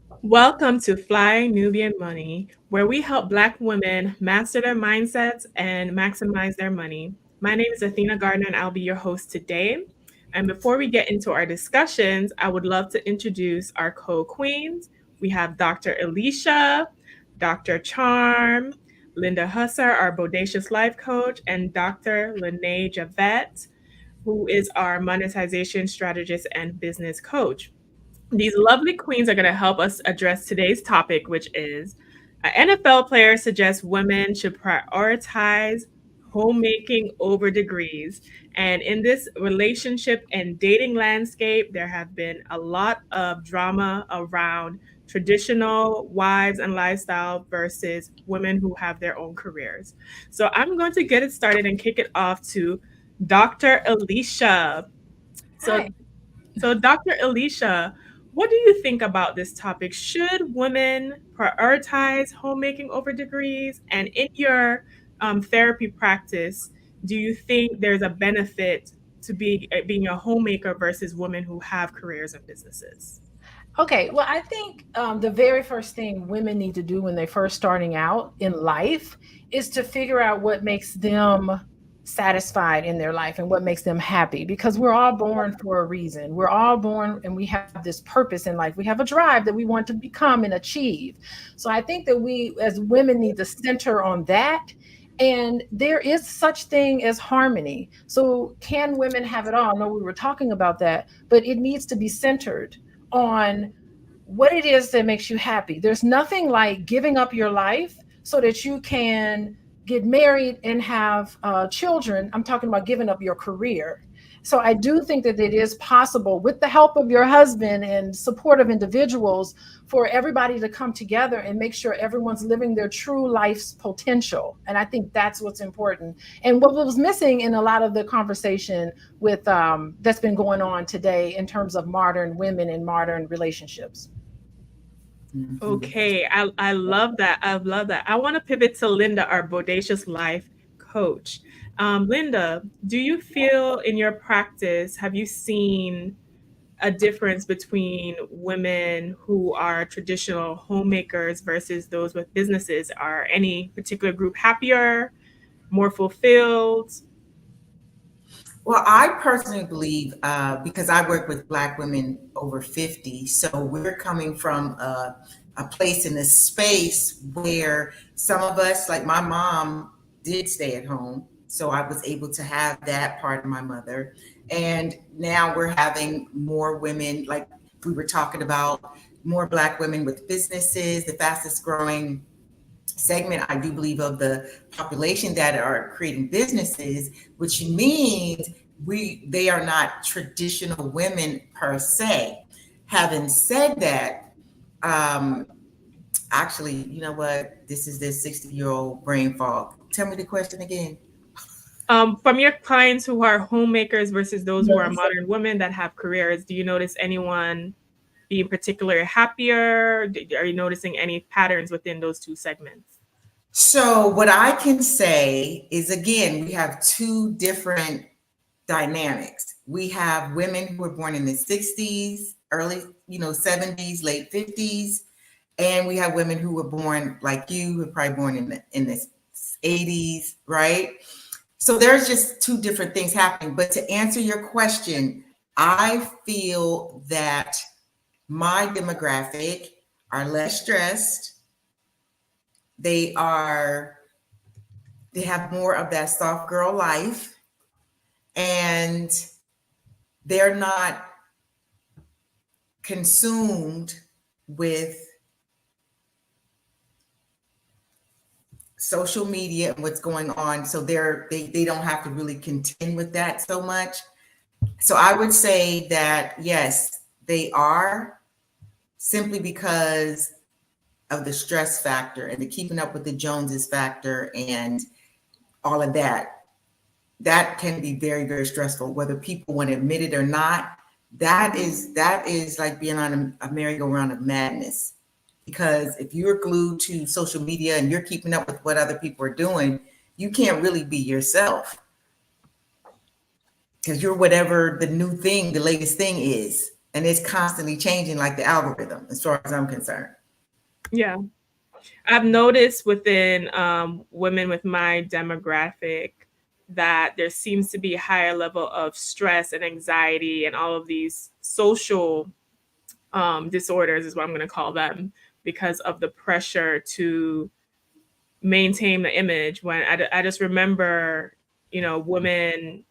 Welcome to Fly Nubian Money, where we help Black women master their mindsets and maximize their money. My name is Athena Gardner, and I'll be your host today. And before we get into our discussions, I would love to introduce our co queens. We have Dr. Alicia, Dr. Charm, Linda Husser, our Bodacious Life Coach, and Dr. Lene Javette, who is our monetization strategist and business coach. These lovely queens are going to help us address today's topic, which is an NFL player suggests women should prioritize homemaking over degrees. And in this relationship and dating landscape, there have been a lot of drama around traditional wives and lifestyle versus women who have their own careers. So I'm going to get it started and kick it off to Dr. Alicia. So Hi. Dr. Alicia, what do you think about this topic? Should women prioritize homemaking over degrees? And in your therapy practice, do you think there's a benefit to being a homemaker versus women who have careers and businesses? Okay, well, I think the very first thing women need to do when they're first starting out in life is to figure out what makes them satisfied in their life and what makes them happy because we're all born for a reason. We're all born and we have this purpose in life. We have a drive that we want to become and achieve. So I think that we as women need to center on that. And there is such thing as harmony. So can women have it all? I know we were talking about that, but it needs to be centered on what it is that makes you happy. There's nothing like giving up your life so that you can get married and have children. I'm talking about giving up your career. So I do think that it is possible with the help of your husband and supportive individuals for everybody to come together and make sure everyone's living their true life's potential. And I think that's what's important. And what was missing in a lot of the conversation with that's been going on today in terms of modern women and modern relationships. Mhm. Okay, I love that. I love that. I want to pivot to Linda, our Bodacious Life coach. Linda, do you feel in your practice, have you seen a difference between women who are traditional homemakers versus those with businesses? Are any particular group happier, more fulfilled? Well, I personally believe because I work with Black women over 50, so we're coming from a place in this space where some of us, like my mom, did stay at home. So I was able to have that part of my mother. And now we're having more women, like we were talking about, more Black women with businesses, the fastest growing segment, I do believe, of the population that are creating businesses, which means they are not traditional women per se. Having said that, um, actually, you know what? This is this 60-year-old brain fog. Tell me the question again. From your clients who are homemakers versus those who are Yes. modern women that have careers, do you notice anyone being particularly happier? Are you noticing any patterns within those two segments? So, what I can say is again, we have two different dynamics. We have women who were born in the 60s, early, 70s, late 50s, and we have women who were born like you, who were probably born in the 80s, right? So there's just two different things happening. But to answer your question, I feel that my demographic are less stressed. They are they have more of that soft girl life, and they're not consumed with social media and what's going on. So they don't have to really contend with that so much. So I would say that yes, they are, simply because of the stress factor and the keeping up with the Joneses factor and all of that. That can be very, very stressful, whether people want to admit it or not. That is like being on a merry-go-round of madness. Because if you're glued to social media and you're keeping up with what other people are doing, you can't really be yourself because you're whatever the new thing, the latest thing is. and it's constantly changing, like the algorithm, as far as I'm concerned. Yeah. I've noticed within women with my demographic that there seems to be a higher level of stress and anxiety and all of these social disorders, is what I'm going to call them, because of the pressure to maintain the image. When I just remember, women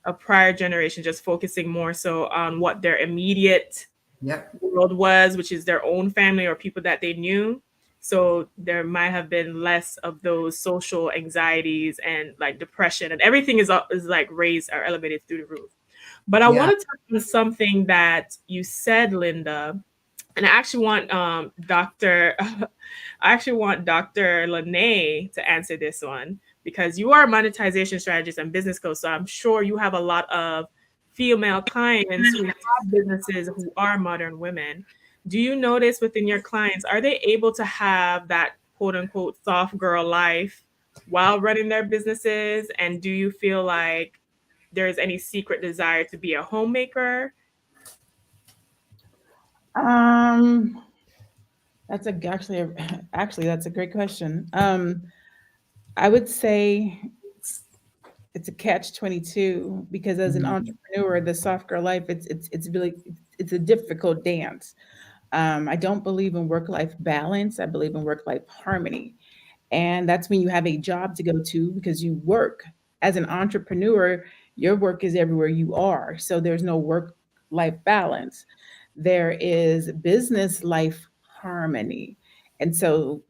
of prior generation just focusing more so on what their immediate Yep. world was, which is their own family or people that they knew. So there might have been less of those social anxieties and like depression, and everything is like raised or elevated through the roof. But I Yeah. want to touch on something that you said, Linda, and I actually want Dr. I actually want Dr. Lene to answer this one, because you are a monetization strategist and business coach. So I'm sure you have a lot of female clients who have businesses who are modern women. Do you notice within your clients, are they able to have that quote unquote soft girl life while running their businesses? And do you feel like there's any secret desire to be a homemaker? Um, actually that's a great question. I would say it's a catch-22 because as an entrepreneur, the soft girl life, it's really it's a difficult dance. I don't believe in work-life balance. I believe in work-life harmony. And that's when you have a job to go to because you work. As an entrepreneur, your work is everywhere you are. So there's no work-life balance. There is business life harmony. And so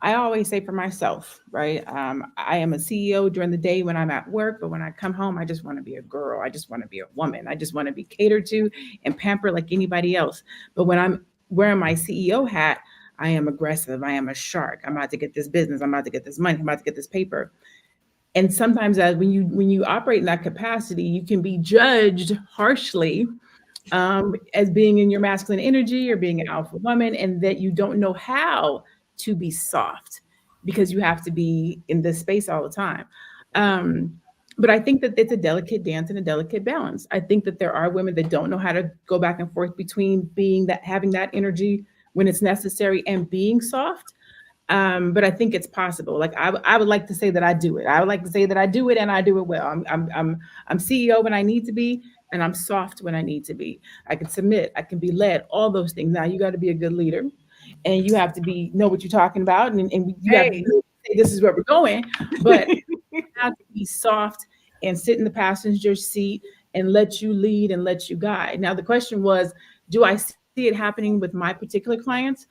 I always say for myself, right? I am a CEO during the day when I'm at work, but when I come home, I just want to be a girl. I just want to be a woman. I just want to be catered to and pampered like anybody else. But when I'm wearing my CEO hat, I am aggressive. I am a shark. I'm about to get this business. I'm about to get this money. I'm about to get this paper. And sometimes when you operate in that capacity, you can be judged harshly as being in your masculine energy or being an alpha woman, and that you don't know how to be soft because you have to be in this space all the time. But I think that it's a delicate dance and a delicate balance. I think that there are women that don't know how to go back and forth between being that, having that energy when it's necessary and being soft. But I think it's possible. Like I would like to say that I do it. I would like to say that I do it and I do it well. I'm CEO when I need to be, and I'm soft when I need to be. I can submit, I can be led, all those things. Now you got to be a good leader, and you have to know what you're talking about, and you have to say this is where we're going. But you have to be soft and sit in the passenger seat and let you lead and let you guide. Now the question was, do I see it happening with my particular clients?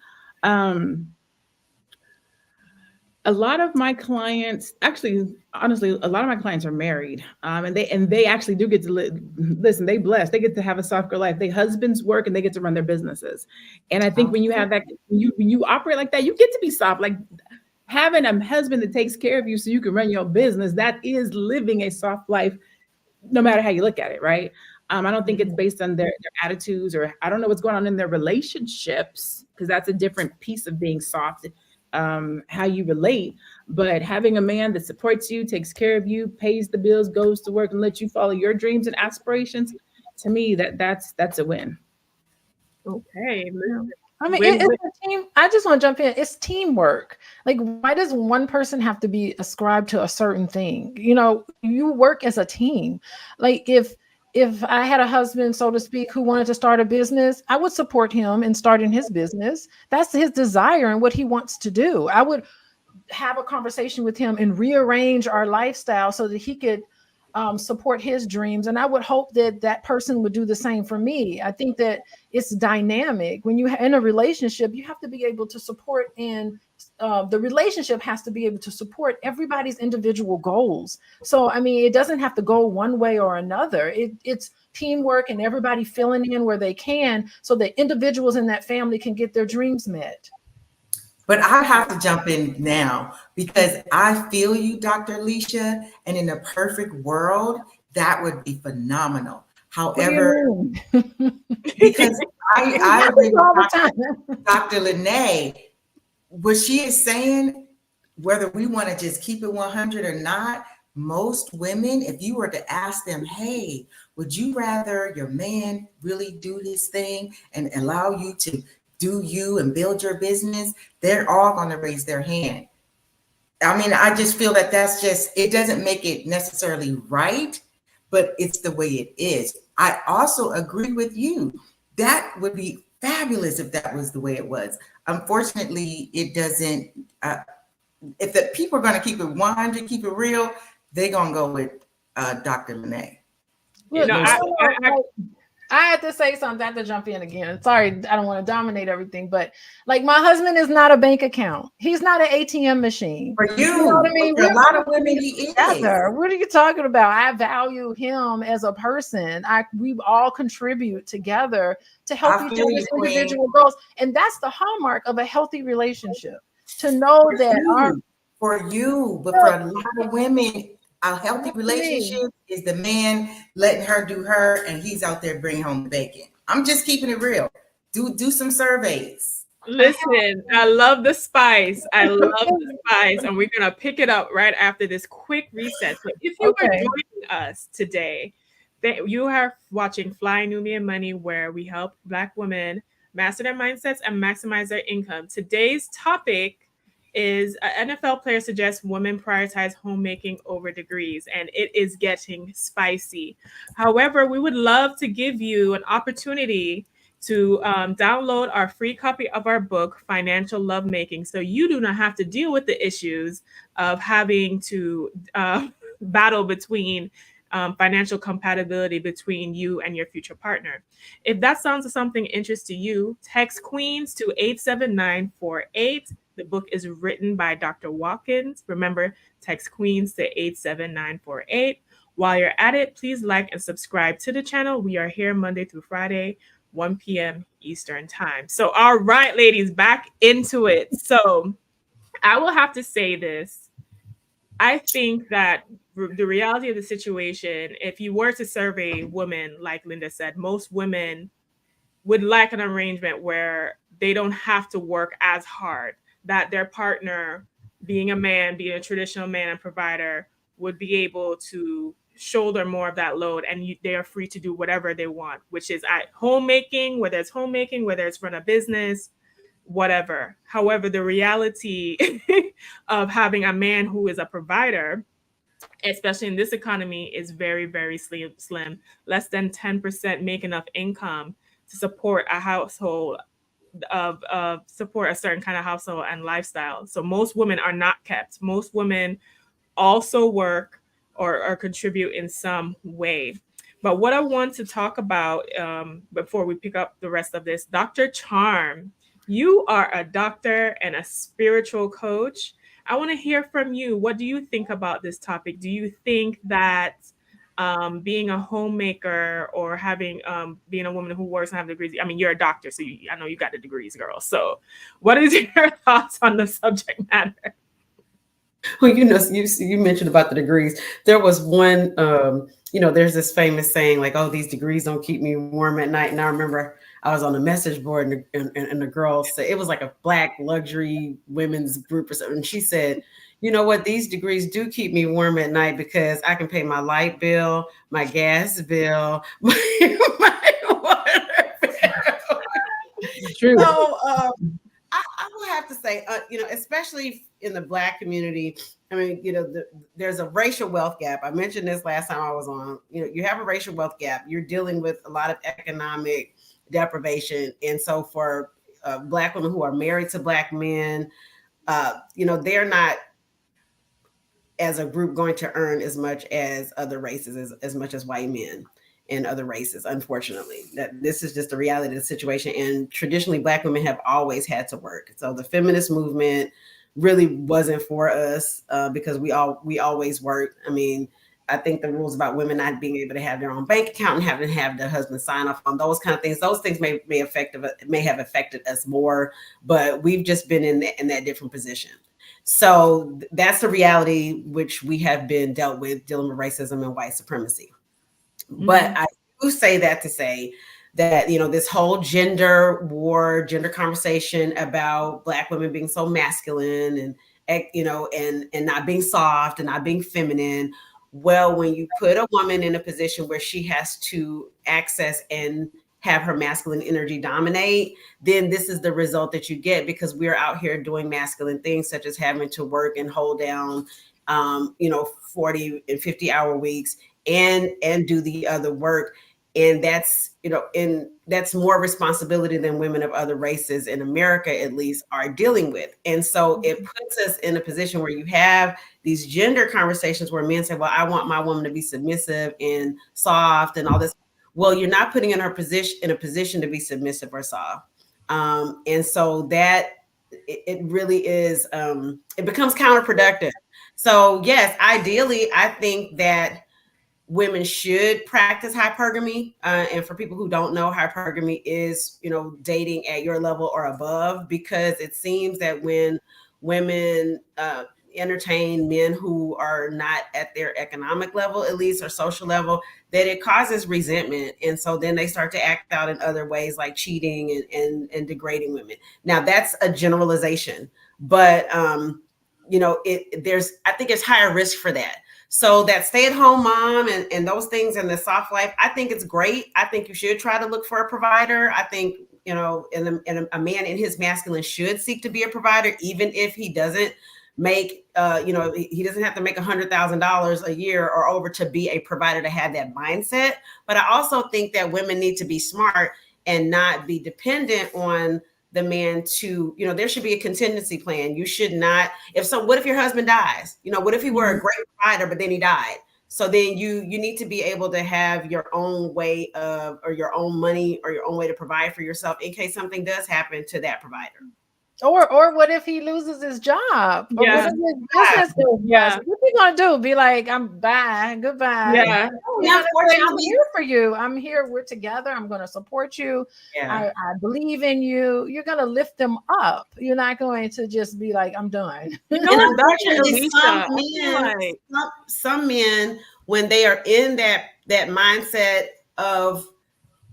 A lot of my clients, actually, honestly, a lot of my clients are married, and they actually do get to listen. They blessed. They get to have a softer life. They husbands work and they get to run their businesses. And I think when you have that, when you operate like that, you get to be soft. Like having a husband that takes care of you so you can run your business. That is living a soft life, no matter how you look at it, right? I don't think it's based on their attitudes, or I don't know what's going on in their relationships, because that's a different piece of being soft. How you relate, but having a man that supports you, takes care of you, pays the bills, goes to work, and lets you follow your dreams and aspirations, to me, that's a win. Okay. I mean, it's a team. I just want to jump in. It's teamwork. Like, why does one person have to be ascribed to a certain thing? You work as a team. Like, if I had a husband, so to speak, who wanted to start a business, I would support him in starting his business. That's his desire and what he wants to do. I would have a conversation with him and rearrange our lifestyle so that he could support his dreams. And I would hope that that person would do the same for me. I think that it's dynamic. When you're in a relationship, you have to be able to support, and the relationship has to be able to support everybody's individual goals. So, I mean, it doesn't have to go one way or another. It's teamwork and everybody filling in where they can so that individuals in that family can get their dreams met. But I have to jump in now because I feel you, Dr. Alicia, and in a perfect world, that would be phenomenal. However, because I agree with Dr. Lene, what she is saying, whether we want to just keep it 100 or not, most women, if you were to ask them, hey, would you rather your man really do his thing and allow you to do you and build your business? They're all going to raise their hand. I mean, I just feel that that's just, it doesn't make it necessarily right, but it's the way it is. I also agree with you. That would be fabulous if that was the way it was. Unfortunately, it doesn't. If the people are going to keep it 100, keep it real, they're going to go with Dr. Lene. You know, I had to say something. I have to jump in again. Sorry, I don't want to dominate everything, but like my husband is not a bank account. He's not an ATM machine. For you know what I mean? For a lot of women, he is. What are you talking about? I value him as a person. We all contribute together to help each other's individual goals, and that's the hallmark of a healthy relationship. To know that for you, but for a lot of women, a healthy relationship is the man letting her do her, and he's out there bringing home the bacon. I'm just keeping it real. Do some surveys. Listen, I love the spice. I love the spice, and we're gonna pick it up right after this quick reset. So, if you are joining us today, you are watching Fly Nubian Money, where we help Black women master their mindsets and maximize their income. Today's topic is an NFL player suggests women prioritize homemaking over degrees, and it is getting spicy. However, we would love to give you an opportunity to download our free copy of our book, Financial Lovemaking, so you do not have to deal with the issues of having to battle between financial compatibility between you and your future partner. If that sounds of something interest to you, text Queens to 87948. The book is written by Dr. Watkins. Remember, text Queens to 87948. While you're at it, please like and subscribe to the channel. We are here Monday through Friday, 1 p.m. Eastern time. So, all right, ladies, back into it. So, I will have to say this. I think that the reality of the situation, if you were to survey women, like Linda said, most women would like an arrangement where they don't have to work as hard, that their partner, being a man, being a traditional man and provider, would be able to shoulder more of that load, and they are free to do whatever they want, which is at homemaking, whether it's run a business, whatever. However, the reality of having a man who is a provider, especially in this economy, is very, very slim. Less than 10% make enough income to support a household, support a certain kind of household and lifestyle. So most women are not kept. Most women also work or contribute in some way. But what I want to talk about before we pick up the rest of this, Dr. Charm, you are a doctor and a spiritual coach. I want to hear from you. What do you think about this topic? Do you think that being a homemaker or having being a woman who works and have degrees, I mean, you're a doctor, so I know you got the degrees, girl. So what is your thoughts on the subject matter? Well, you mentioned about the degrees. There was one, there's this famous saying like, "Oh, these degrees don't keep me warm at night." And I remember I was on a message board, and the girl said, it was like a Black luxury women's group or something. And she said, "You know what? These degrees do keep me warm at night because I can pay my light bill, my gas bill, my water bill." True. So I will have to say, especially in the Black community, I mean, there's a racial wealth gap. I mentioned this last time I was on. You have a racial wealth gap. You're dealing with a lot of economic deprivation, and so for Black women who are married to Black men, they're not, as a group, going to earn as much as other races, as much as white men and other races. Unfortunately, that this is just the reality of the situation. And traditionally, Black women have always had to work. So the feminist movement really wasn't for us because we always worked. I mean, I think the rules about women not being able to have their own bank account and having to have the husband sign off on those kind of things, those things may have affected us more, but we've just been in that different position. So that's the reality which we have been dealing with racism and white supremacy. Mm-hmm. But I do say that to say that, this whole gender conversation about Black women being so masculine and not being soft and not being feminine. Well, when you put a woman in a position where she has to access and have her masculine energy dominate, then this is the result that you get, because we're out here doing masculine things such as having to work and hold down 40 and 50-hour weeks and do the other work. And that's more responsibility than women of other races in America, at least, are dealing with. And so it puts us in a position where you have these gender conversations where men say, well, I want my woman to be submissive and soft and all this. Well, you're not putting her in a position to be submissive or soft. And so that it really is, it becomes counterproductive. So yes, ideally, I think that women should practice hypergamy. And for people who don't know, hypergamy is, dating at your level or above, because it seems that when women entertain men who are not at their economic level, at least, or social level, that it causes resentment. And so then they start to act out in other ways, like cheating and degrading women. Now, that's a generalization, but I think it's higher risk for that. So that stay-at-home mom and those things in the soft life, I think it's great. I think you should try to look for a provider. I think, and a man in his masculine should seek to be a provider, even if he doesn't make, he doesn't have to make $100,000 a year or over to be a provider, to have that mindset. But I also think that women need to be smart and not be dependent on the man to, there should be a contingency plan. You should not, what if your husband dies? What if he were a great provider, but then he died? So then you need to be able to have your own way of, or your own money, or your own way to provide for yourself in case something does happen to that provider. Or what if he loses his job? Or Yeah. what if his business goes bust? What are you gonna do? Be like, goodbye. Yeah. I'm here for you. I'm here. We're together. I'm gonna support you. Yeah. I believe in you. You're gonna lift them up. You're not going to just be like, I'm done. And unfortunately, some men, when they are in that mindset of,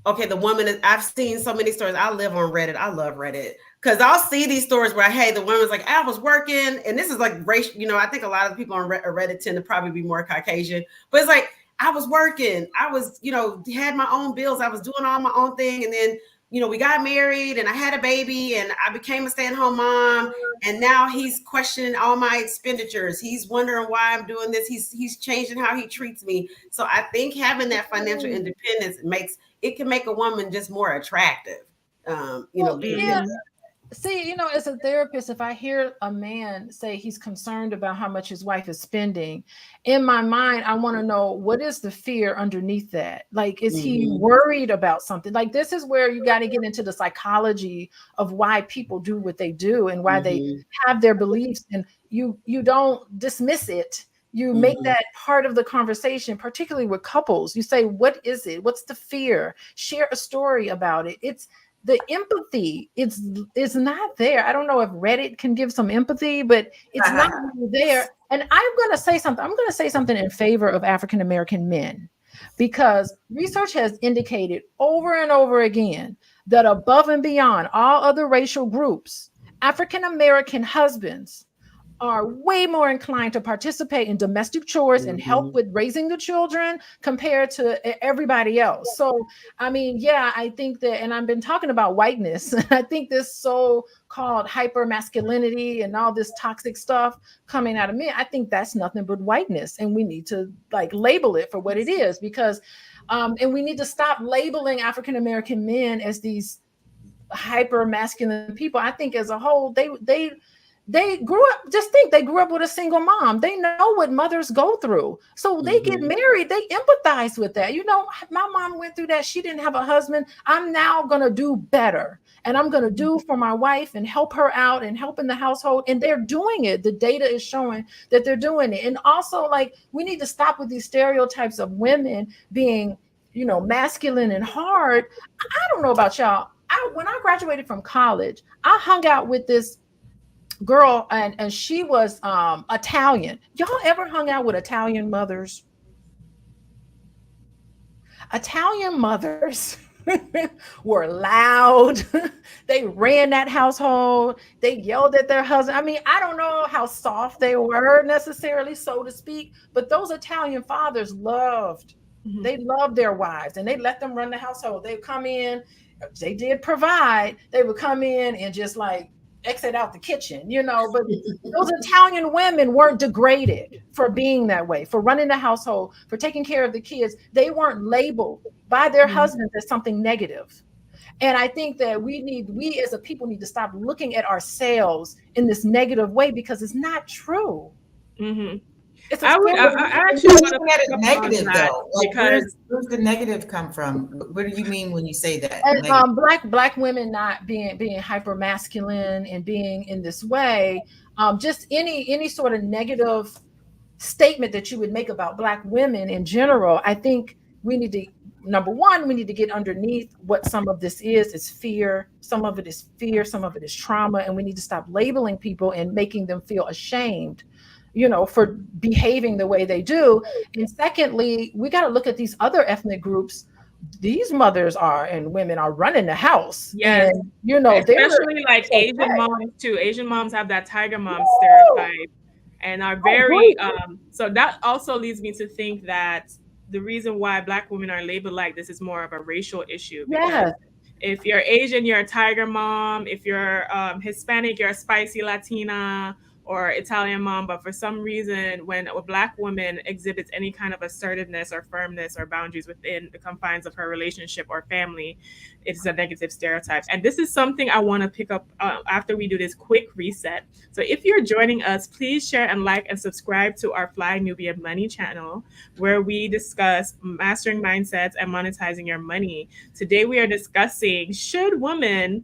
okay, the woman is, I've seen so many stories. I live on Reddit. I love Reddit. Because I'll see these stories where, hey, the woman's like, I was working, and this is like race. I think a lot of the people on Reddit tend to probably be more Caucasian, but it's like, I was working, I was, had my own bills, I was doing all my own thing, and then, we got married, and I had a baby, and I became a stay-at-home mom, and now he's questioning all my expenditures. He's wondering why I'm doing this. He's changing how he treats me. So I think having that financial independence can make a woman just more attractive. See, as a therapist, if I hear a man say he's concerned about how much his wife is spending, in my mind, I want to know, what is the fear underneath that? Like, is he worried about something? Like, this is where you got to get into the psychology of why people do what they do and why they have their beliefs. And you don't dismiss it. You make that part of the conversation, particularly with couples. You say, what is it? What's the fear? Share a story about it. It's the empathy. It's not there. I don't know if Reddit can give some empathy, but it's not really there. And I'm going to say something. I'm going to say something in favor of African-American men, because research has indicated over and over again that above and beyond all other racial groups, African-American husbands are way more inclined to participate in domestic chores and help with raising the children compared to everybody else. So, I think that, and I've been talking about whiteness. I think this so-called hyper masculinity and all this toxic stuff coming out of men, I think that's nothing but whiteness. And we need to label it for what it is, because, and we need to stop labeling African-American men as these hyper masculine people. I think as a whole, they grew up, they grew up with a single mom. They know what mothers go through. So they get married, they empathize with that. My mom went through that. She didn't have a husband. I'm now going to do better. And I'm going to do for my wife and help her out and help in the household. And they're doing it. The data is showing that they're doing it. And also, we need to stop with these stereotypes of women being, masculine and hard. I don't know about y'all. When I graduated from college, I hung out with this girl, and she was Italian. Y'all ever hung out with Italian mothers? Italian mothers were loud. They ran that household. They yelled at their husband. I mean, I don't know how soft they were necessarily, so to speak, but those Italian fathers loved. Mhm. They loved their wives and they let them run the household. They come in, they did provide. They would come in and just like exit out the kitchen, but those Italian women weren't degraded for being that way, for running the household, for taking care of the kids. They weren't labeled by their husbands as something negative. And I think that we as a people need to stop looking at ourselves in this negative way because it's not true. Mm-hmm. It's I would. I actually want to Looking at it pick up on negative that though. Like, because where's the negative come from? What do you mean when you say that? and, Negative? black women not being hyper masculine and being in this way, just any sort of negative statement that you would make about Black women in general. I think we need to, number one, we need to get underneath what some of this is. It's fear. Some of it is fear. Some of it is trauma. And we need to stop labeling people and making them feel ashamed, for behaving the way they do. And secondly, we got to look at these other ethnic groups. These mothers are and women are running the house. Yes. And, they're especially like okay. Asian moms too. Asian moms have that tiger mom stereotype and are very so that also leads me to think that the reason why Black women are labeled like this is more of a racial issue, because Yes. if you're Asian, you're a tiger mom. If you're Hispanic, you're a spicy Latina or Italian mom. But for some reason, when a Black woman exhibits any kind of assertiveness or firmness or boundaries within the confines of her relationship or family, it's a negative stereotype. And this is something I want to pick up after we do this quick reset. So if you're joining us, please share and like and subscribe to our Fly Nubian Money channel, where we discuss mastering mindsets and monetizing your money. Today we are discussing, should women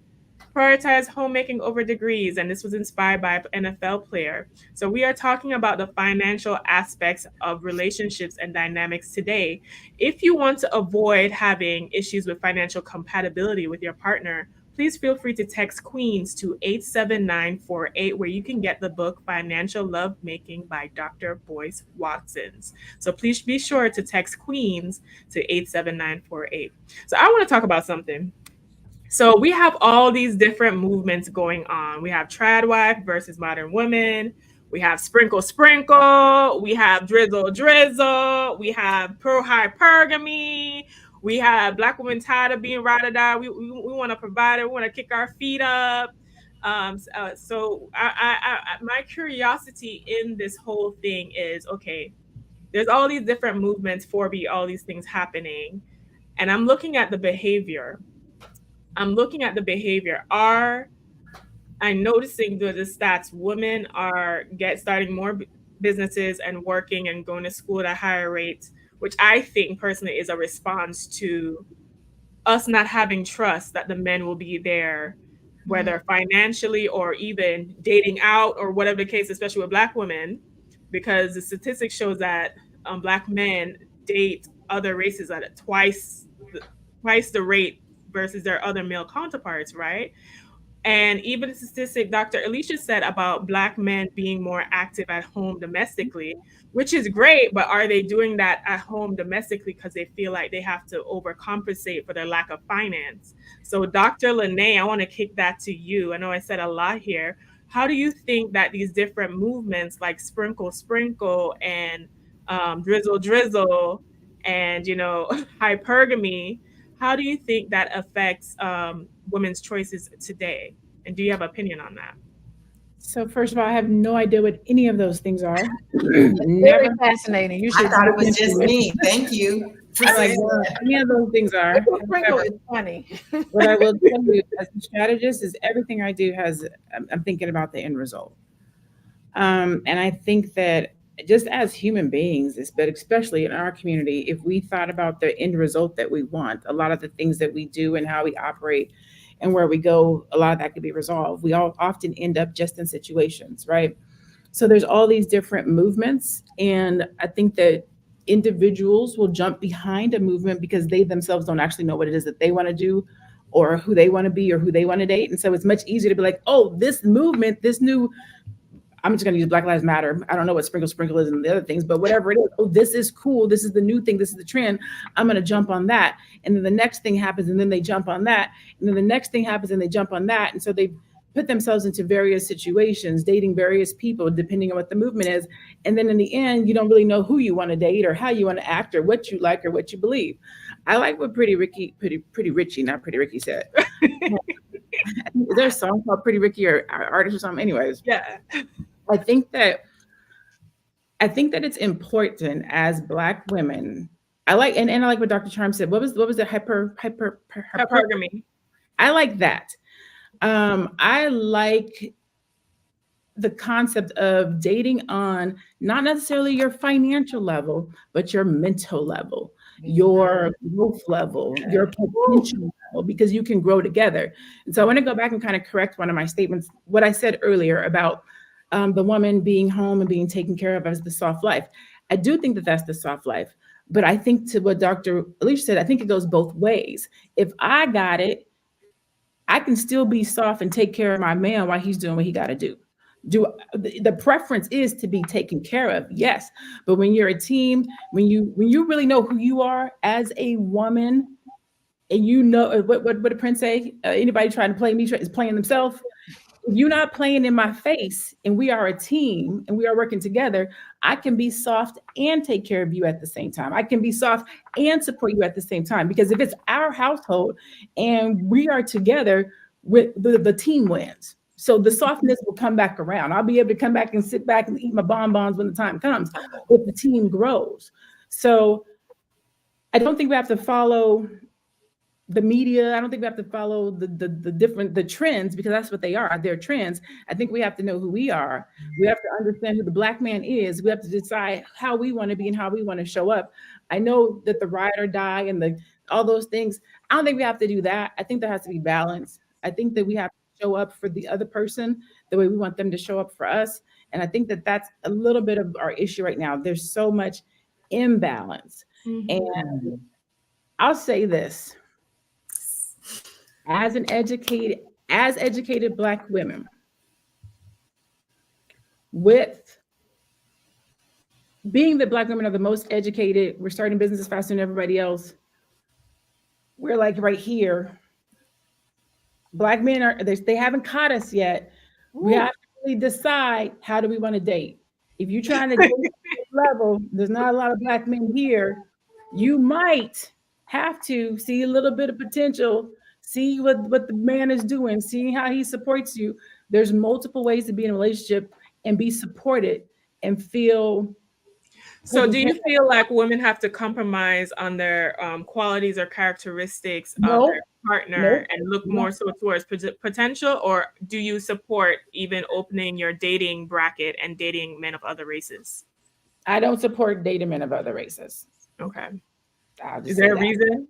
prioritize homemaking over degrees? And this was inspired by an NFL player. So we are talking about the financial aspects of relationships and dynamics today. If you want to avoid having issues with financial compatibility with your partner, please feel free to text Queens to 87948, where you can get the book Financial Lovemaking by Dr. Boyce Watsons. So please be sure to text Queens to 87948. So I want to talk about something. So we have all these different movements going on. We have trad wife versus modern women. We have sprinkle sprinkle. We have drizzle drizzle. We have pro hypergamy. We have Black women tired of being ride or die. We want to provide it. We want to kick our feet up. So my curiosity in this whole thing is, okay, there's all these different movements for all these things happening, and I'm looking at the behavior. I'm noticing through the stats, women are starting more businesses and working and going to school at a higher rate, which I think personally is a response to us not having trust that the men will be there, whether financially or even dating out or whatever the case, especially with Black women, because the statistics shows that Black men date other races at twice the rate versus their other male counterparts, right? And even the statistic Dr. Alicia said about Black men being more active at home domestically, which is great, but are they doing that at home domestically because they feel like they have to overcompensate for their lack of finance? So Dr. Lene, I want to kick that to you. I know I said a lot here. How do you think that these different movements like sprinkle sprinkle and drizzle drizzle and hypergamy, how do you think that affects women's choices today? And do you have an opinion on that? So first of all, I have no idea what any of those things are. Very fascinating. You should. I thought it was just me. Thank you. I'm like, well, any of those things are. Sprinkle is funny. What I will tell you as a strategist is everything I do I'm thinking about the end result. And I think that just as human beings, but especially in our community, if we thought about the end result that we want, a lot of the things that we do and how we operate and where we go, a lot of that could be resolved. We all often end up just in situations, right? So there's all these different movements. And I think that individuals will jump behind a movement because they themselves don't actually know what it is that they want to do or who they want to be or who they want to date. And so it's much easier to be like, oh, this movement, this new I'm just going to use Black Lives Matter. I don't know what sprinkle is and the other things, but whatever it is, oh, this is cool. This is the new thing. This is the trend. I'm going to jump on that. And then the next thing happens and then they jump on that. And then the next thing happens and they jump on that. And so they put themselves into various situations, dating various people, depending on what the movement is. And then in the end, you don't really know who you want to date or how you want to act or what you like or what you believe. I like what Pretty Richie said. Is there a song called Pretty Ricky or artist or something? Anyways, Yeah. I think that it's important as Black women. I like and I like what Dr. Charm said. What was the hypergamy? I like that. I like the concept of dating on not necessarily your financial level, but your mental level, your growth level, your potential level, because you can grow together. And so I want to go back and kind of correct one of my statements, what I said earlier about the woman being home and being taken care of as the soft life. I do think that that's the soft life, but I think to what Dr. Alicia said, I think it goes both ways. If I got it, I can still be soft and take care of my man while he's doing what he got to do. The preference is to be taken care of, yes, but when you're a team, when you really know who you are as a woman, and you know what did Prince say? Anybody trying to play me is playing themselves. If you're not playing in my face, and we are a team and we are working together, I can be soft and take care of you at the same time. I can be soft and support you at the same time, because if it's our household and we are together, with the team wins. So the softness will come back around. I'll be able to come back and sit back and eat my bonbons when the time comes, if the team grows. So I don't think we have to follow the media. I don't think we have to follow the trends, because that's what they are. They're trends. I think we have to know who we are. We have to understand who the Black man is. We have to decide how we want to be and how we want to show up. I know that the ride or die and all those things, I don't think we have to do that. I think there has to be balance. I think that we have to show up for the other person the way we want them to show up for us. And I think that that's a little bit of our issue right now. There's so much imbalance. And I'll say this. As educated Black women, with being that Black women are the most educated, we're starting businesses faster than everybody else. We're like right here. Black men they haven't caught us yet. We have to really decide, how do we want to date? If you're trying to date at this level, there's not a lot of Black men here. You might have to see a little bit of potential, see what the man is doing, see how he supports you. There's multiple ways to be in a relationship and be supported and feel. So do you feel like women have to compromise on their qualities or characteristics of their partner and look more so towards potential? Or do you support even opening your dating bracket and dating men of other races? I don't support dating men of other races. Okay. Is there a reason?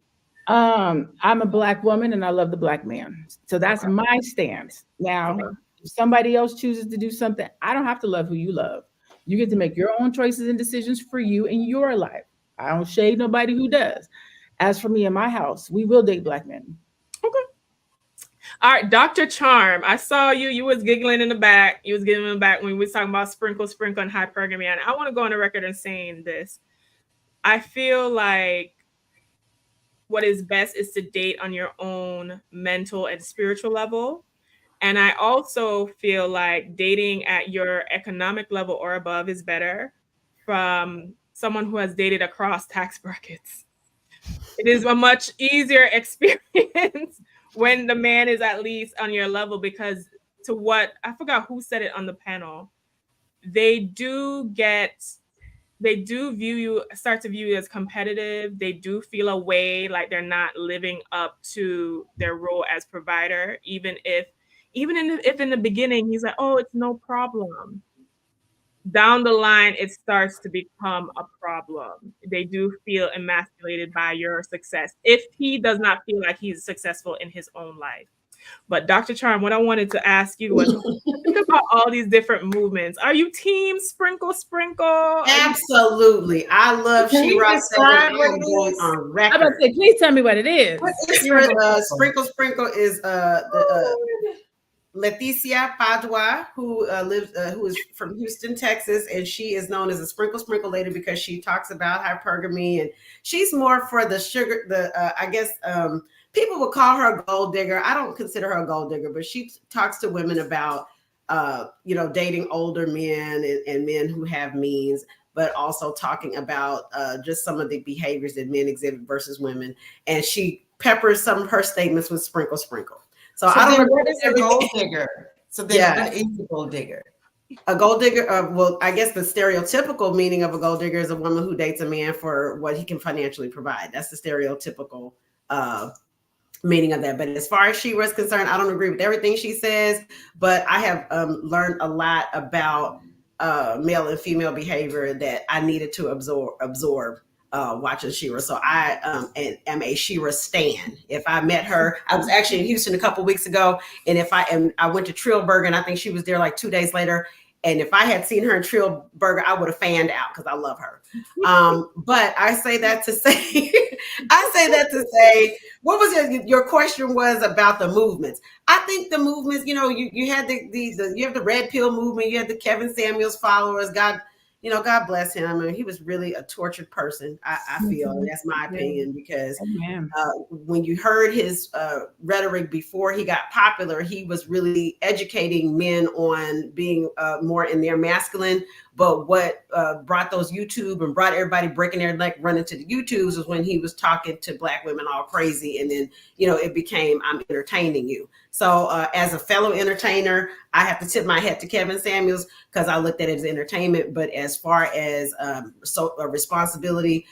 I'm a Black woman and I love the Black man. So that's my stance. Now, if somebody else chooses to do something, I don't have to love who you love. You get to make your own choices and decisions for you in your life. I don't shade nobody who does. As for me and my house, we will date Black men. Okay. All right, Dr. Charm, I saw you. You was giggling in the back. You was giggling in the back when we was talking about sprinkle, and hypergamy. And I want to go on the record and saying this. I feel like what is best is to date on your own mental and spiritual level. And I also feel like dating at your economic level or above is better from someone who has dated across tax brackets. It is a much easier experience when the man is at least on your level, because I forgot who said it on the panel, they do start to view you as competitive. They do feel a way like they're not living up to their role as provider, even if in the beginning he's like, oh, it's no problem. Down the line, it starts to become a problem. They do feel emasculated by your success if he does not feel like he's successful in his own life. But Dr. Charm, what I wanted to ask you was, think about all these different movements. Are you team sprinkle? Absolutely. I love She-Ra on record. I'm about to say, please tell me what it is. Sprinkle is Leticia Padua, who who is from Houston, Texas, and she is known as a sprinkle lady because she talks about hypergamy, and she's more for the sugar. I guess people would call her a gold digger. I don't consider her a gold digger, but she talks to women about dating older men and men who have means, but also talking about just some of the behaviors that men exhibit versus women, and she peppers some of her statements with sprinkle. So I don't then know what is a gold digger? So then Yeah. what is a gold digger? A gold digger, well, I guess the stereotypical meaning of a gold digger is a woman who dates a man for what he can financially provide. That's the stereotypical meaning of that. But as far as Shira is concerned, I don't agree with everything she says, but I have learned a lot about male and female behavior that I needed to absorb watching Shira. So I am a Shira stan. If I met her, I was actually in Houston a couple weeks ago, and I went to Trillburger, and I think she was there like 2 days later. And if I had seen her in Trillburger, I would have fanned out because I love her. But I say that to say, what was your question was about the movements? I think the movements, you had you have the red pill movement, you had the Kevin Samuels followers. God bless him. I mean, he was really a tortured person. I feel, and that's my opinion, because when you heard his rhetoric before he got popular, he was really educating men on being more in their masculine. But what brought those YouTube and brought everybody breaking their neck running to the YouTubes was when he was talking to Black women all crazy. And then, it became, I'm entertaining you. So as a fellow entertainer, I have to tip my hat to Kevin Samuels because I looked at it as entertainment. But as far as responsibility,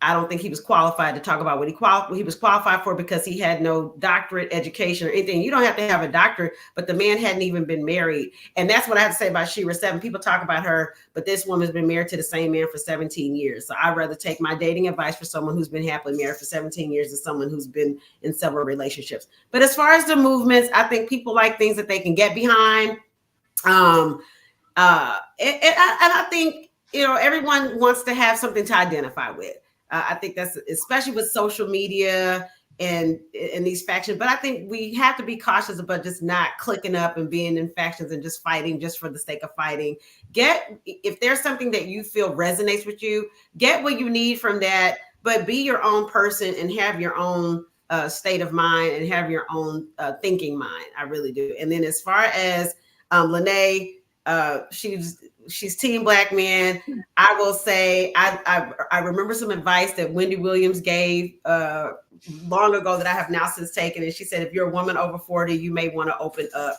I don't think he was qualified to talk about what he was qualified for, because he had no doctorate education or anything. You don't have to have a doctorate, but the man hadn't even been married. And that's what I have to say about Shira 7. People talk about her, but this woman's been married to the same man for 17 years. So I'd rather take my dating advice for someone who's been happily married for 17 years than someone who's been in several relationships. But as far as the movements, I think people like things that they can get behind. And I think, everyone wants to have something to identify with. I think that's especially with social media and these factions. But I think we have to be cautious about just not clicking up and being in factions and just fighting just for the sake of fighting. If there's something that you feel resonates with you, get what you need from that, but be your own person and have your own state of mind and have your own thinking mind. I really do. And then as far as Lene, she's team Black men. I will say I remember some advice that Wendy Williams gave long ago that I have now since taken. And she said, if you're a woman over 40, you may want to open up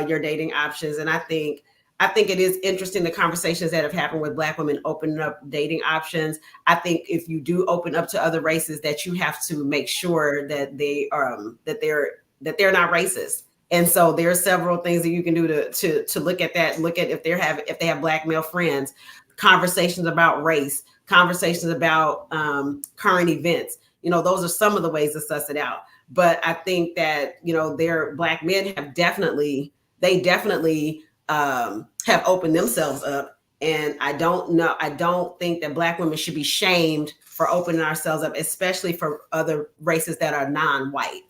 your dating options. And I think it is interesting, the conversations that have happened with Black women opening up dating options. I think if you do open up to other races, that you have to make sure that they're not racist. And so there are several things that you can do to look at that. Look at if they have Black male friends, conversations about race, conversations about current events. Those are some of the ways to suss it out. But I think that their Black men have definitely have opened themselves up. And I don't think that Black women should be shamed for opening ourselves up, especially for other races that are non-white.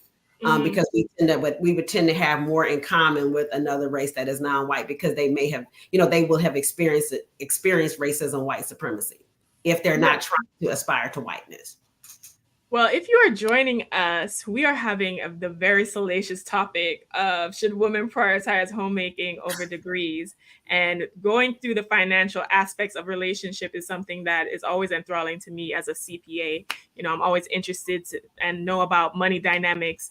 Because we would tend to have more in common with another race that is non-white, because they may have, they will have experienced racism, white supremacy, if they're not trying to aspire to whiteness. Well, if you are joining us, we are having the very salacious topic of, should women prioritize homemaking over degrees? And going through the financial aspects of relationship is something that is always enthralling to me as a CPA. I'm always interested and know about money dynamics,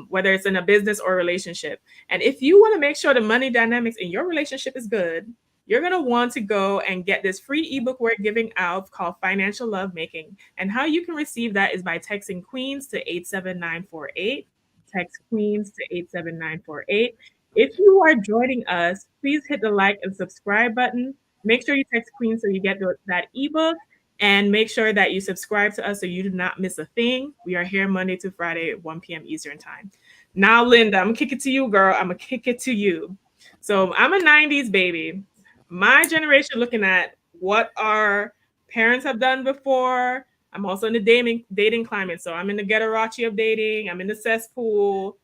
whether it's in a business or a relationship. And if you want to make sure the money dynamics in your relationship is good, you're going to want to go and get this free ebook we're giving out called Financial Lovemaking. And how you can receive that is by texting Queens to 87948. Text Queens to 87948. If you are joining us, please hit the like and subscribe button. Make sure you text Queens so you get that ebook. And make sure that you subscribe to us so you do not miss a thing. We are here Monday to Friday at 1 p.m. Eastern time. Now, Linda, I'm going to kick it to you, girl. I'm going to kick it to you. So I'm a 90s baby. My generation looking at what our parents have done before. I'm also in the dating climate. So I'm in the ghettorachi of dating. I'm in the cesspool.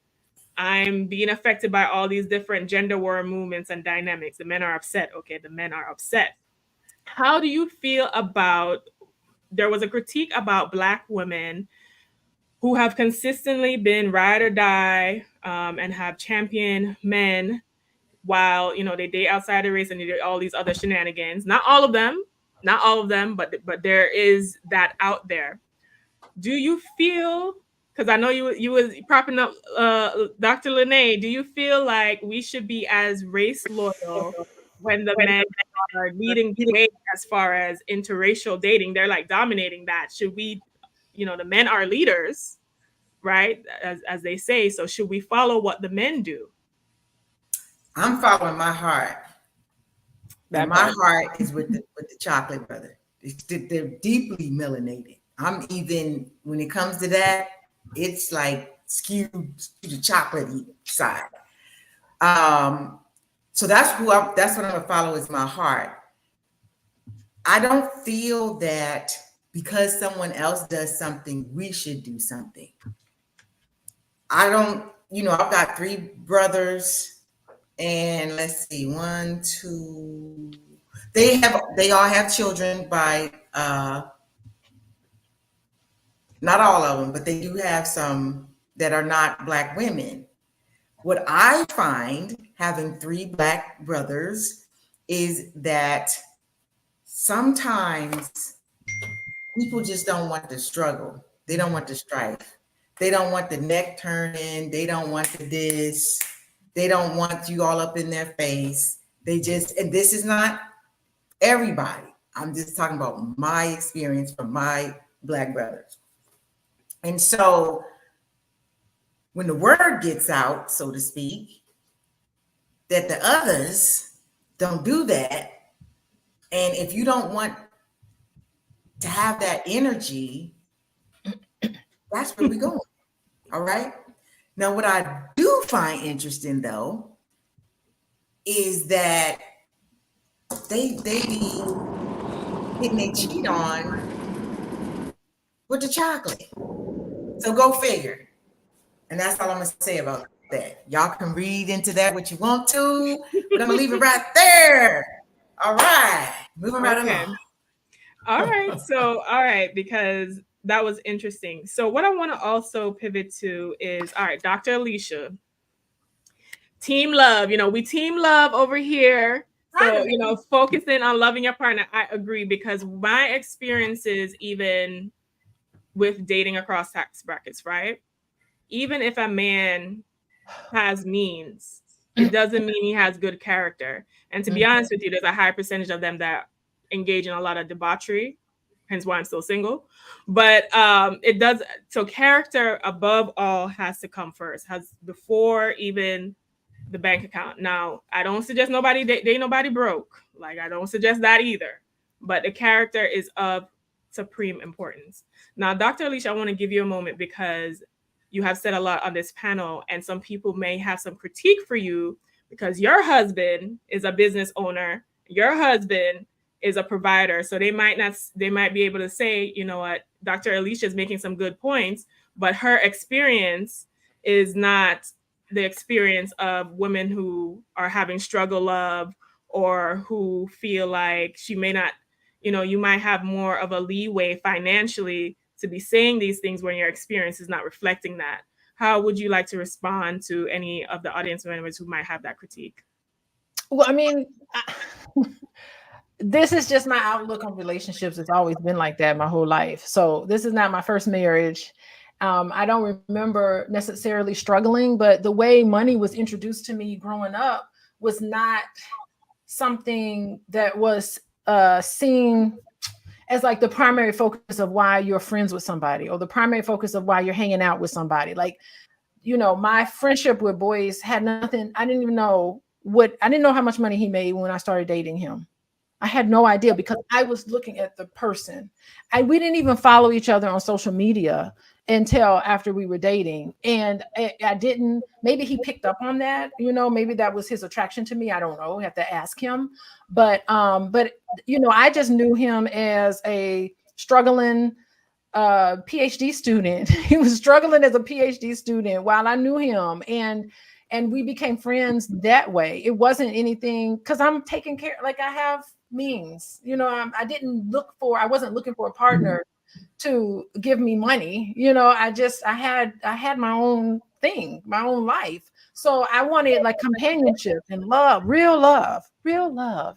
I'm being affected by all these different gender war movements and dynamics. The men are upset. Okay, the men are upset. How do you feel about, there was a critique about Black women who have consistently been ride or die, and have championed men while, you know, they date outside the race and they do all these other shenanigans. Not all of them, not all of them, but there is that out there. Do you feel, because I know you was propping up Dr. Lene, do you feel like we should be as race loyal when the men are leading the way as far as interracial dating? They're like dominating that. Should we, you know, the men are leaders, right? As they say. So should we follow what the men do? I'm following my heart. And my heart is with the chocolate brother. They're deeply melanated. I'm even, when it comes to that, it's like skewed to the chocolate side. So that's what I'm gonna follow, is my heart. I don't feel that because someone else does something, we should do something. I don't, you know, I've got 3 brothers, and let's see, 1, 2, they all have children by not all of them, but they do have some that are not Black women. What I find having 3 Black brothers is that sometimes people just don't want the struggle. They don't want the strife. They don't want the neck turning. They don't want the this. They don't want you all up in their face. They just, and this is not everybody. I'm just talking about my experience from my Black brothers. And so when the word gets out, so to speak, that the others don't do that, and if you don't want to have that energy, that's where we're going. All right. Now, what I do find interesting, though, is that they be hitting their cheat on with the chocolate. So go figure. And that's all I'm gonna say about that. Y'all can read into that what you want to, but I'm gonna leave it right there. All right, moving right along. All right. So, all right, because that was interesting. So, what I want to also pivot to is, all right, Dr. Alicia, team love. You know, we team love over here. So, you know, focusing on loving your partner, I agree, because my experiences, even with dating across tax brackets, right? Even if a man has means, it doesn't mean he has good character. And to be honest with you, there's a high percentage of them that engage in a lot of debauchery, hence why I'm still single. But it does, so character above all has to come first, has before even the bank account. Now, I don't suggest nobody date nobody broke. Like, I don't suggest that either. But the character is of supreme importance. Now, Dr. Alicia, I want to give you a moment because you have said a lot on this panel, and some people may have some critique for you because your husband is a business owner, your husband is a provider. So they might be able to say, you know what, Dr. Alicia is making some good points, but her experience is not the experience of women who are having struggle love, or who feel like she may not, you know, you might have more of a leeway financially to be saying these things when your experience is not reflecting that. How would you like to respond to any of the audience members who might have that critique? Well, I mean, this is just my outlook on relationships. It's always been like that my whole life. So this is not my first marriage. I don't remember necessarily struggling, but the way money was introduced to me growing up was not something that was seen as like the primary focus of why you're friends with somebody, or the primary focus of why you're hanging out with somebody. Like, you know, my friendship with boys had nothing. I didn't know how much money he made when I started dating him. I had no idea, because I was looking at the person. And we didn't even follow each other on social media until after we were dating. And I didn't, maybe he picked up on that, you know, maybe that was his attraction to me. I don't know, I have to ask him. But you know, I just knew him as a struggling PhD student. He was struggling as a PhD student while I knew him, and we became friends that way. It wasn't anything because I'm taking care, like I have means, I didn't look for, I wasn't looking for a partner to give me money. I had my own thing, my own life. So I wanted like companionship and love, real love,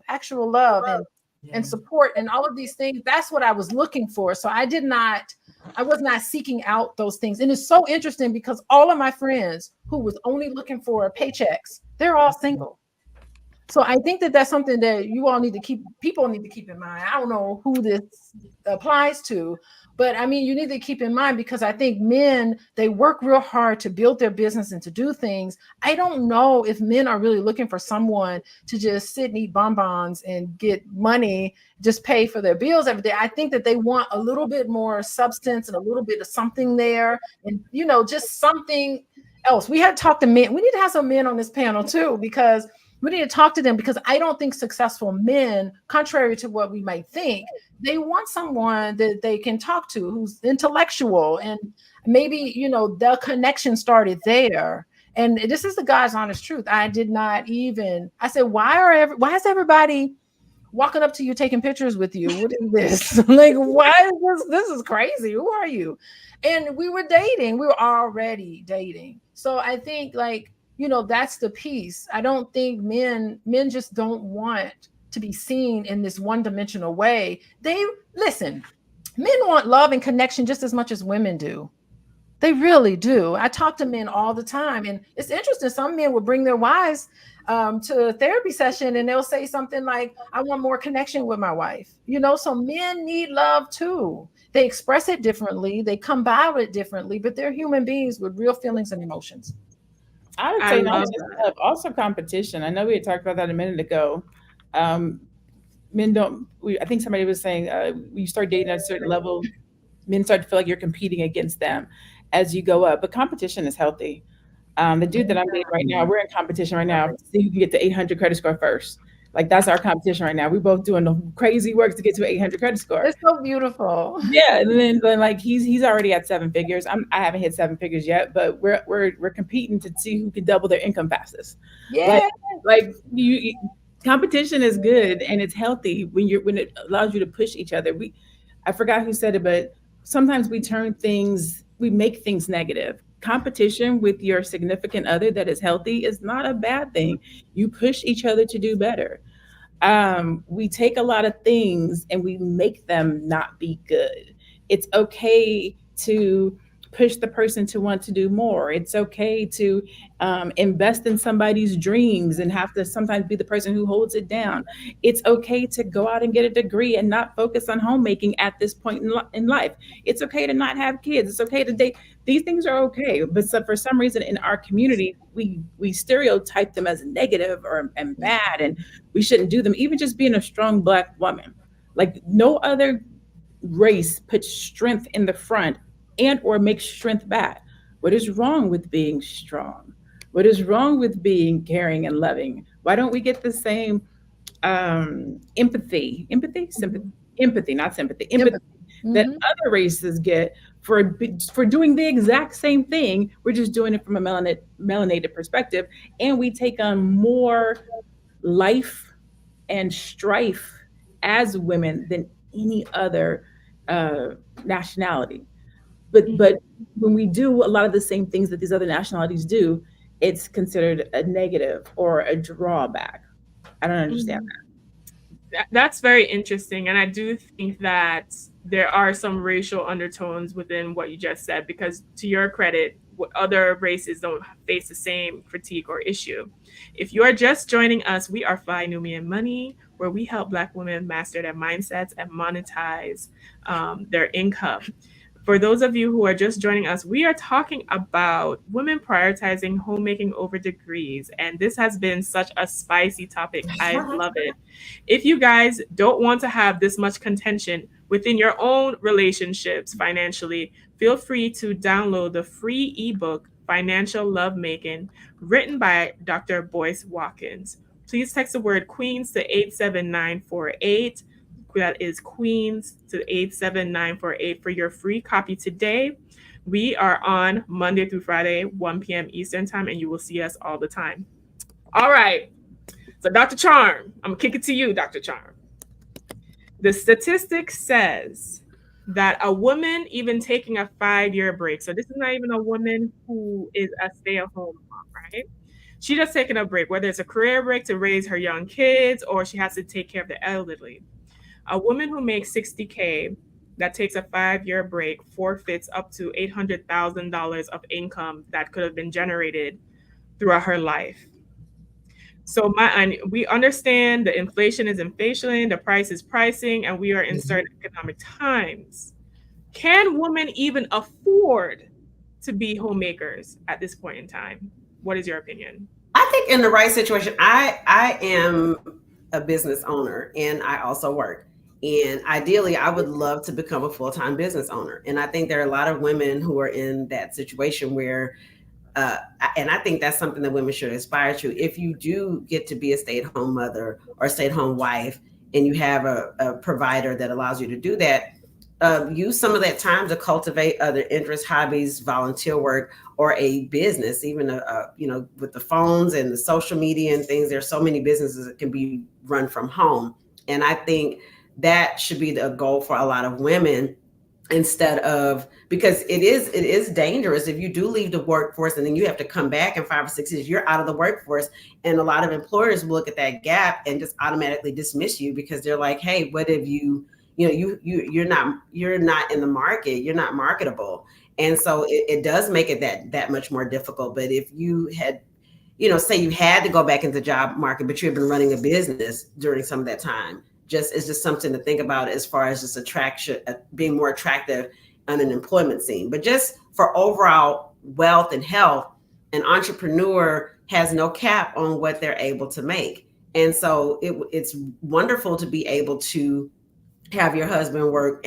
actual love, and support and all of these things. That's what I was looking for. So I was not seeking out those things. And it's so interesting because all of my friends who was only looking for paychecks, they're all single. So I think that that's something that people need to keep in mind. I don't know who this applies to, but I mean, you need to keep in mind, because I think men, they work real hard to build their business and to do things. I don't know if men are really looking for someone to just sit and eat bonbons and get money, just pay for their bills every day. I think that they want a little bit more substance and a little bit of something there, and just something else. We had to talk to men. We need to have some men on this panel too, because we need to talk to them, because I don't think successful men, contrary to what we might think, they want someone that they can talk to who's intellectual, and maybe, the connection started there. And this is the God's honest truth. I said, why is everybody walking up to you, taking pictures with you? What is this? Like, why is this is crazy. Who are you? And we were already dating. So I think, like, that's the piece. I don't think men just don't want to be seen in this one-dimensional way. Men want love and connection just as much as women do. They really do. I talk to men all the time, and it's interesting. Some men will bring their wives to a therapy session, and they'll say something like, I want more connection with my wife. So men need love too. They express it differently. They come by it differently, but they're human beings with real feelings and emotions. I would say not just love, also competition. I know we had talked about that a minute ago. Men don't. I think somebody was saying when you start dating at a certain level, men start to feel like you're competing against them as you go up. But competition is healthy. The dude that I'm dating right now, we're in competition right now to see who can get to 800 credit score first. Like, that's our competition right now. We're both doing the crazy work to get to an 800 credit score. It's so beautiful. Yeah, and then like he's already at 7 figures. I haven't hit 7 figures yet, but we're competing to see who can double their income fastest. Yeah, like you competition is good and it's healthy when it allows you to push each other. I forgot who said it, but sometimes we make things negative. Competition with your significant other that is healthy is not a bad thing. You push each other to do better. We take a lot of things and we make them not be good. It's okay to push the person to want to do more. It's okay to invest in somebody's dreams and have to sometimes be the person who holds it down. It's okay to go out and get a degree and not focus on homemaking at this point in life. It's okay to not have kids. It's okay to date. These things are okay. But for some reason in our community, we stereotype them as negative and bad, and we shouldn't do them. Even just being a strong Black woman, like no other race puts strength in the front and or makes strength bad. What is wrong with being strong? What is wrong with being caring and loving? Why don't we get the same empathy, not sympathy, empathy that other races get for doing the exact same thing? We're just doing it from a melanated perspective, and we take on more life and strife as women than any other nationality. But when we do a lot of the same things that these other nationalities do, it's considered a negative or a drawback. I don't understand that. That's very interesting. And I do think that there are some racial undertones within what you just said, because to your credit, other races don't face the same critique or issue. If you are just joining us, we are Fly Nubian Money, where we help Black women master their mindsets and monetize their income. For those of you who are just joining us, we are talking about women prioritizing homemaking over degrees. And this has been such a spicy topic. I love it. If you guys don't want to have this much contention within your own relationships financially, feel free to download the free ebook, Financial Lovemaking, written by Dr. Boyce Watkins. Please text the word Queens to 87948. That is Queens to 87948 for your free copy today. We are on Monday through Friday, 1 p.m. Eastern time, and you will see us all the time. All right. So, Dr. Charm, I'm going to kick it to you, Dr. Charm. The statistic says that a woman even taking a 5-year break, so this is not even a woman who is a stay-at-home mom, right? She just taking a break, whether it's a career break to raise her young kids or she has to take care of the elderly. A woman who makes 60K that takes a 5-year break forfeits up to $800,000 of income that could have been generated throughout her life. So and we understand the inflation is inflation, the price is pricing, and we are in certain economic times. Can women even afford to be homemakers at this point in time? What is your opinion? I think in the right situation, I am a business owner and I also work. And ideally, I would love to become a full-time business owner. And I think there are a lot of women who are in that situation where, and I think that's something that women should aspire to. If you do get to be a stay-at-home mother or a stay-at-home wife, and you have a provider that allows you to do that, use some of that time to cultivate other interests, hobbies, volunteer work, or a business. Even with the phones and the social media and things, there's so many businesses that can be run from home. And I think that should be the goal for a lot of women, instead of, because it is dangerous if you do leave the workforce and then you have to come back in 5 or 6 years, you're out of the workforce. And a lot of employers will look at that gap and just automatically dismiss you because they're like, hey, what have you're not in the market, you're not marketable. And so it does make it that much more difficult. But if you had, say you had to go back into the job market, but you've been running a business during some of that time, it's just something to think about as far as just being more attractive on an employment scene. But just for overall wealth and health, an entrepreneur has no cap on what they're able to make. And so it's wonderful to be able to have your husband work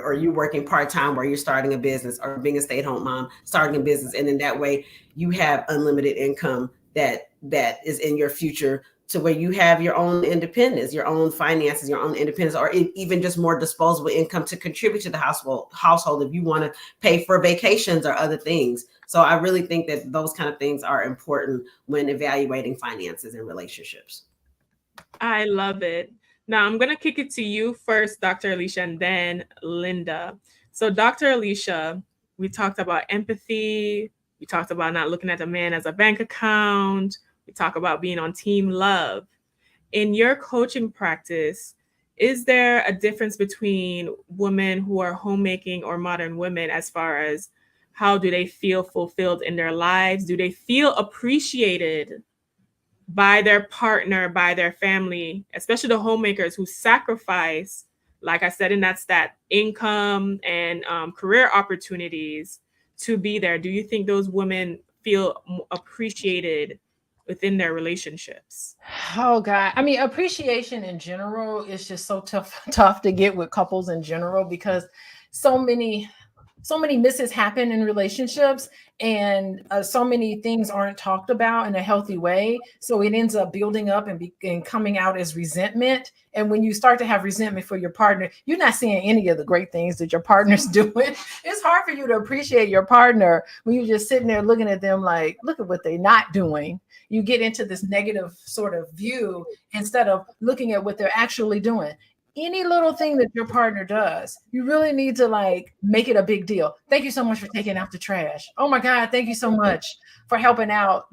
or you working part-time where you're starting a business, or being a stay-at-home mom starting a business. And in that way, you have unlimited income that is in your future, to where you have your own independence, your own finances, your own independence, or even just more disposable income to contribute to the household if you want to pay for vacations or other things. So I really think that those kind of things are important when evaluating finances and relationships. I love it. Now I'm going to kick it to you first, Dr. Alicia, and then Linda. So Dr. Alicia, we talked about empathy. We talked about not looking at a man as a bank account. We talk about being on team love. In your coaching practice, is there a difference between women who are homemaking or modern women as far as how do they feel fulfilled in their lives? Do they feel appreciated by their partner, by their family, especially the homemakers who sacrifice, like I said in that stat, income and career opportunities to be there? Do you think those women feel appreciated within their relationships? Oh God. I mean, appreciation in general is just so tough to get with couples in general, because so many misses happen in relationships, and so many things aren't talked about in a healthy way. So it ends up building up and coming out as resentment. And when you start to have resentment for your partner, you're not seeing any of the great things that your partner's doing. It's hard for you to appreciate your partner when you're just sitting there looking at them like, look at what they're not doing. You get into this negative sort of view instead of looking at what they're actually doing. Any little thing that your partner does, you really need to make it a big deal. Thank you so much for taking out the trash. Oh my God, thank you so much for helping out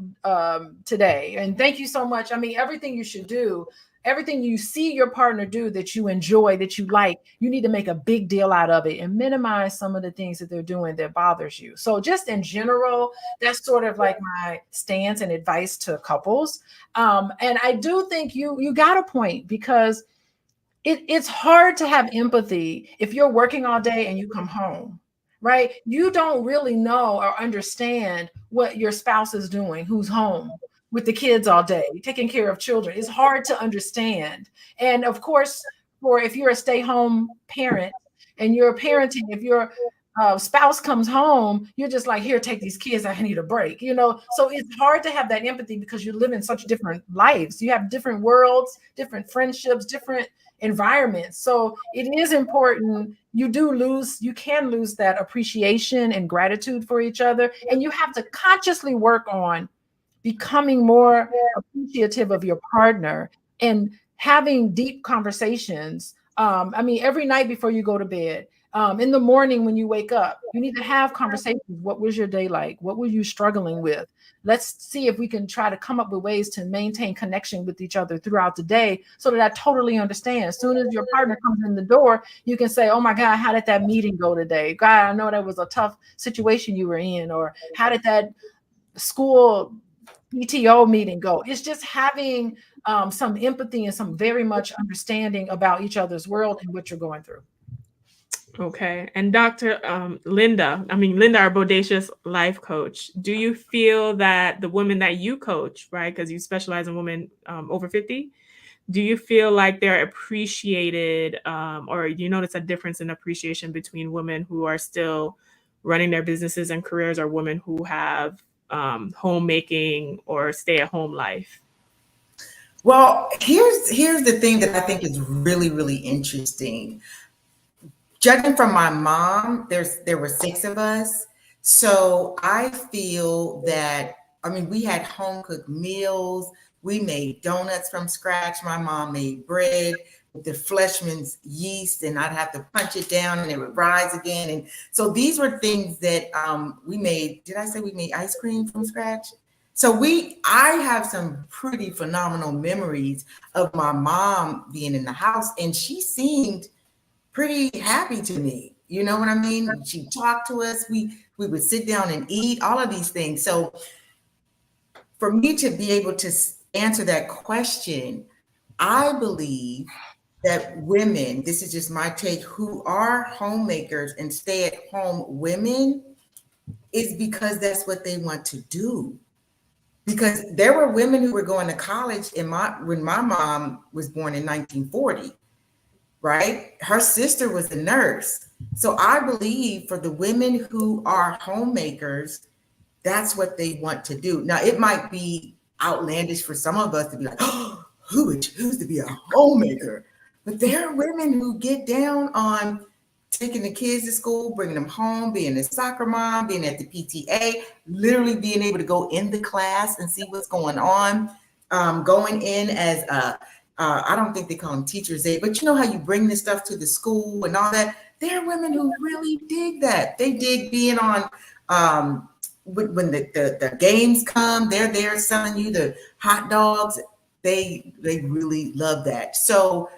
today. And thank you so much. I mean, everything you should do, everything you see your partner do that you enjoy, that you like, you need to make a big deal out of it and minimize some of the things that they're doing that bothers you. So just in general, that's sort of like my stance and advice to couples. And I do think you got a point, because it's hard to have empathy if you're working all day and you come home, right? You don't really know or understand what your spouse is doing, who's home with the kids all day, taking care of children. It's hard to understand. And of course, if you're a stay-home parent and you're parenting, if your spouse comes home, you're just like, here, take these kids, I need a break, So it's hard to have that empathy because you live in such different lives. You have different worlds, different friendships, different environments. So it is important. You can lose that appreciation and gratitude for each other. And you have to consciously work on becoming more appreciative of your partner and having deep conversations. I mean, every night before you go to bed, in the morning when you wake up, you need to have conversations. What was your day like? What were you struggling with? Let's see if we can try to come up with ways to maintain connection with each other throughout the day so that I totally understand. As soon as your partner comes in the door, you can say, oh my God, how did that meeting go today? God, I know that was a tough situation you were in. Or how did that school PTO meeting go? It's just having some empathy and some very much understanding about each other's world and what you're going through. Okay. And Dr. Linda, our Bodacious life coach, do you feel that the women that you coach, right, because you specialize in women over 50, do you feel like they're appreciated, or you notice a difference in appreciation between women who are still running their businesses and careers or women who have homemaking or stay-at-home life? Well, here's the thing that I think is really, really interesting. Judging from my mom, there were 6 of us. So I feel that, we had home cooked meals. We made donuts from scratch. My mom made bread with the Fleshman's yeast, and I'd have to punch it down and it would rise again. And so these were things that we made. Did I say we made ice cream from scratch? So I have some pretty phenomenal memories of my mom being in the house, and she seemed pretty happy to me. You know what I mean? She talked to us. We would sit down and eat, all of these things. So for me to be able to answer that question, I believe that women, this is just my take, who are homemakers and stay-at-home women, is because that's what they want to do. Because there were women who were going to college when my mom was born in 1940. Right? Her sister was a nurse. So I believe for the women who are homemakers, that's what they want to do. Now, it might be outlandish for some of us to be like, oh, who would choose to be a homemaker? But there are women who get down on taking the kids to school, bringing them home, being a soccer mom, being at the PTA, literally being able to go in the class and see what's going on, going in as I don't think they call them teachers' aide, but you know how you bring this stuff to the school and all that? There are women who really dig that. They dig being on, when the games come, they're there selling you the hot dogs. They really love that. So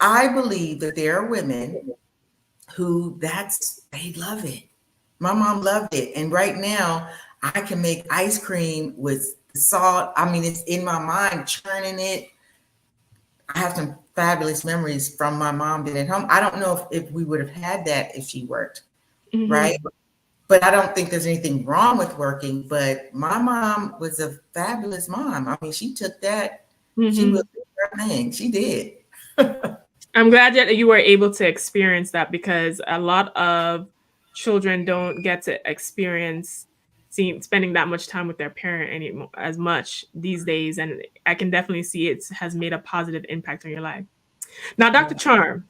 I believe that there are women who they love it. My mom loved it. And right now I can make ice cream with salt. It's in my mind, churning it. I have some fabulous memories from my mom being at home. I don't know if we would have had that if she worked, right? But I don't think there's anything wrong with working. But my mom was a fabulous mom. She took that. She was her thing. She did. I'm glad that you were able to experience that, because a lot of children don't get to experience spending that much time with their parent anymore as much these days, and I can definitely see it has made a positive impact on your life. Now, Dr. Charm,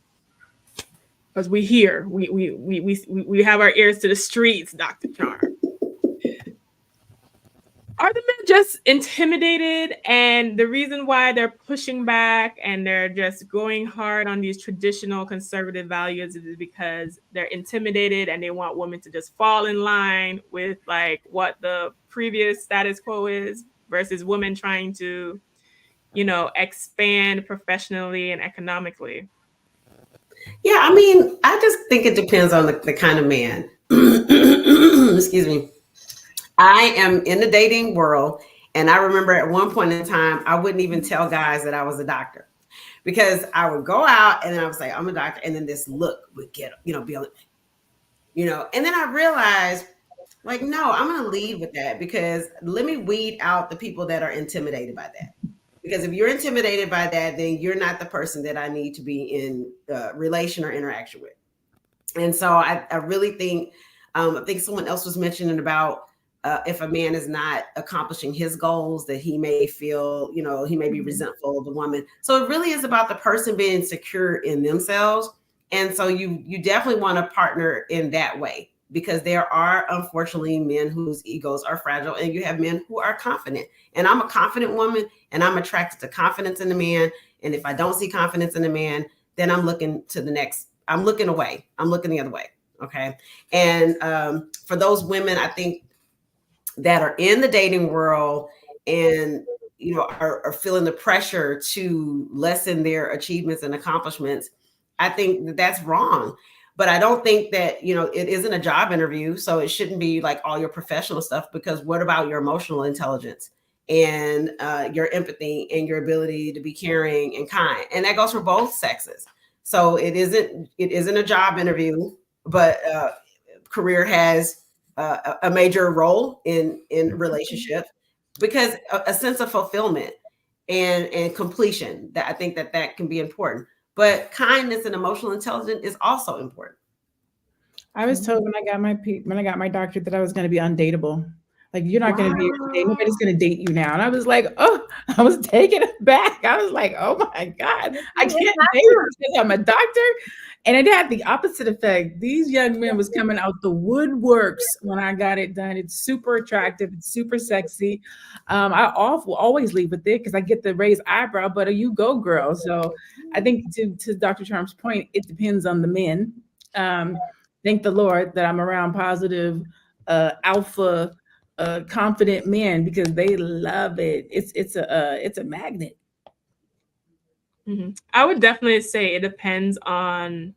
because we have our ears to the streets, Dr. Charm. Are the men just intimidated, and the reason why they're pushing back and they're just going hard on these traditional conservative values is because they're intimidated and they want women to just fall in line with like what the previous status quo is, versus women trying to, expand professionally and economically? Yeah, I just think it depends on the kind of man. Excuse me. I am in the dating world, and I remember at one point in time, I wouldn't even tell guys that I was a doctor, because I would go out and then I would say, I'm a doctor. And then this look would be on, and then I realized, like, no, I'm going to lead with that, because let me weed out the people that are intimidated by that. Because if you're intimidated by that, then you're not the person that I need to be in relation or interaction with. And so I really think, I think someone else was mentioning about if a man is not accomplishing his goals, that he may feel, he may be resentful of the woman. So it really is about the person being secure in themselves. And so you definitely want to partner in that way, because there are unfortunately men whose egos are fragile, and you have men who are confident. And I'm a confident woman, and I'm attracted to confidence in the man. And if I don't see confidence in the man, then I'm looking I'm looking away. I'm looking the other way. Okay. And for those women, I think, that are in the dating world and are feeling the pressure to lessen their achievements and accomplishments, I think that's wrong. But I don't think that it isn't a job interview, so it shouldn't be like all your professional stuff, because what about your emotional intelligence and your empathy and your ability to be caring and kind? And that goes for both sexes. So it isn't a job interview, but career has a major role in relationships, because a sense of fulfillment and completion, that I think that can be important. But kindness and emotional intelligence is also important. I was told when I got my doctorate that I was going to be undateable. Like, you're not going to be able to date. Nobody's going to date you now. And I was like, oh, I was taken aback. I was like, oh my God, I can't date because I'm a doctor. And it had the opposite effect. These young men was coming out the woodworks when I got it done. It's super attractive. It's super sexy. I always leave with it because I get the raised eyebrow, but you go, girl. So I think to Dr. Charm's point, it depends on the men. Thank the Lord that I'm around positive, alpha, confident men, because they love it. It's a magnet. Mm-hmm. I would definitely say it depends on,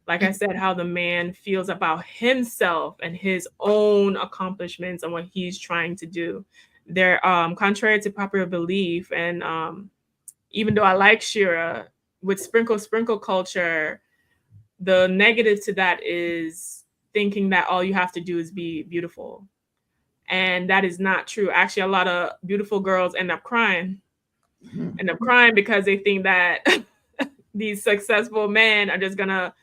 like I said, how the man feels about himself and his own accomplishments and what he's trying to do. They're contrary to popular belief, and even though I like Shira, with sprinkle culture, the negative to that is thinking that all you have to do is be beautiful. And that is not true. Actually, a lot of beautiful girls end up crying because they think that these successful men are just gonna